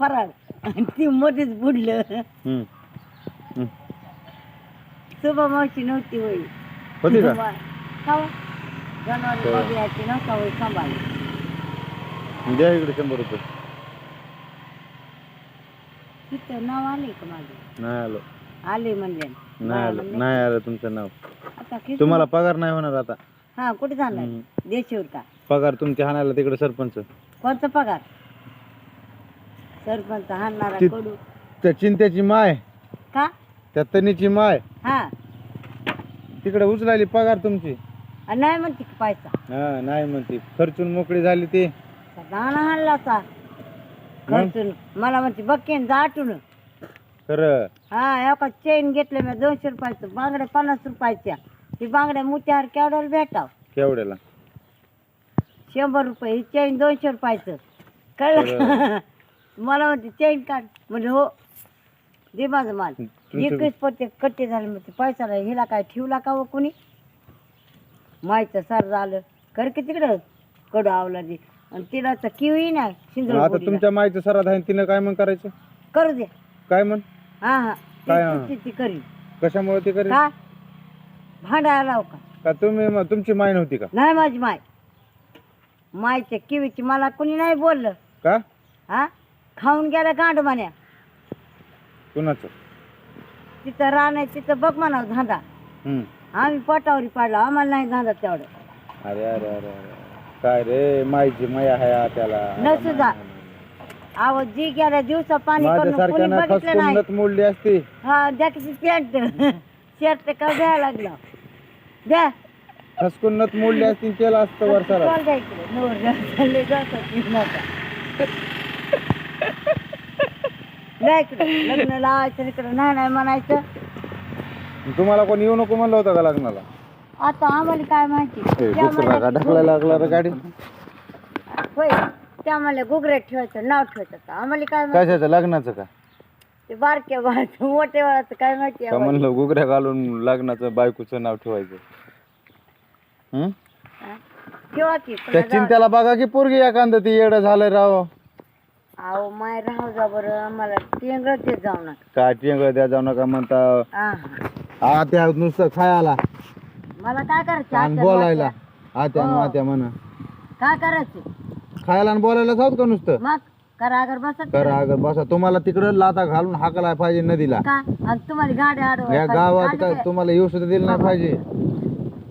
फराळ आणि ती मध्येच बुडलं. हम्म. हम्म. सुबा मावशी नव्हती होई होती का जनावर बघायची नव्हता होई सांभाळली. द्या इकडे 100 रुपये. तिथं नाव आले का माझे नाही आलो. आले म्हणले नाही आलो. नाही आलं तुमचं नाव. आता किती तुम्हाला पगार नाही होणार आता. हा कुठे जाणार देशीवर का पगार तुमच्या हाणायला तिकडे सरपंच. कोणता पगार सरपंच हाणणारा ती- कडू त्या चिंत्याची माय, का त्या तनीची माय हा तिकडे उचलायली पगार तुमची. आणि नाही म्हणते की पैसा हा नाही म्हणते खर्चून मोकळी झाली ती. दाणा हाणला का खर्चून मला म्हणते बघेन जाटून खरं. हा एका चेन घेतले मी 200 रुपयाचं बांगड्या 50 रुपयाच्या ती बांगड्या मुत्यावर केवढ्याला भेटाव केवढ्याला? 100 रुपये ही चेन 200 रुपयाचं कळलं. मला म्हणते चेन काढ म्हणजे हो दे माझं माल. एकच पत्ते कट्टे झाले म्हणते पैसा नाही हिला काय ठेवला का व कोणी माहिती सर झालं कर की तिकडं कडू आवला दे आणि तिला तर किवी नाही आता सिंदूर तुमच्या मायचं सरात आहे तिनं काय मग करायचं? करू दे काय म्हण? हा हा काय हा? ती करी कशामुळे ते करेल? का भांडायला लाव का का तुम्ही तुमची माय नव्हती का? नाही माझी मायच्या किवीची मला कोणी नाही बोललं का? हा खाऊन गेला गांड म्हण्या कुणाचं? तिथं राहणार तिथं बघ म्हणाव धांदा आम्ही पटावरी पाडला आम्हाला नाही धांदा तेवढं. अरे अरे अरे अरे काय रे मायची माया आहे त्याला. नसू जा आवाज जी गेल्या दिवसा पाणी करून कोणी माझ्यासारख्यानं बघितलं नाही. खसखुंडत मोडली असती. हा द्या किती पॅन्ट शर्ट का द्यायला लागला द्या खसखुंडत मोडली असती केलं असतं वर्षाला. कॉल द्या इकडे नवर चालले जातात नका द्या इकडे लग्न लावायचं इकडे नाही नाही म्हणायचं. तुम्हाला कोणी येऊ नको म्हणलं होतं का लग्नाला? आता आम्हाला काय माहिती त्या दुसरा का ढकलायला लागला रे गाडी? होय त्या मला गुगऱ्यात ठेवायचं नाव ठेवायचं आम्हाला काय माहिती. कशाचं लग्नाचं का? ते बारक्या बाळाचं मोठ्या बाळाचं काय माहिती का म्हणलं गुगऱ्या घालून लग्नाचं बायकोचं नाव ठेवायचं. हं? ठेवा की त्या चिंत्याला बघा की पोरगी एखादं ती येडं झालंय राव. अहो माय राहू जा बरं मला टेंगळ देत जाऊ नका. काय टिंगळ द्या जाऊ नका म्हणता. हा आत्या नुसतं खायला मला काय करायचं आणि आत्या बोलायला मात्या? आत्या हो. आत्या म्हणा. काय करायचं खायला आणि बोलायला जाऊत का नुसतं? मग करा अगर बसत करा अगं बसा. तुम्हाला तिकडं लाता घालून हाकलाय पाहिजे नदीला. काय आणि तुम्हाला गाड्या या अडवायला गावात काय तुम्हाला येऊ सुद्धा दिलं नाही पाहिजे.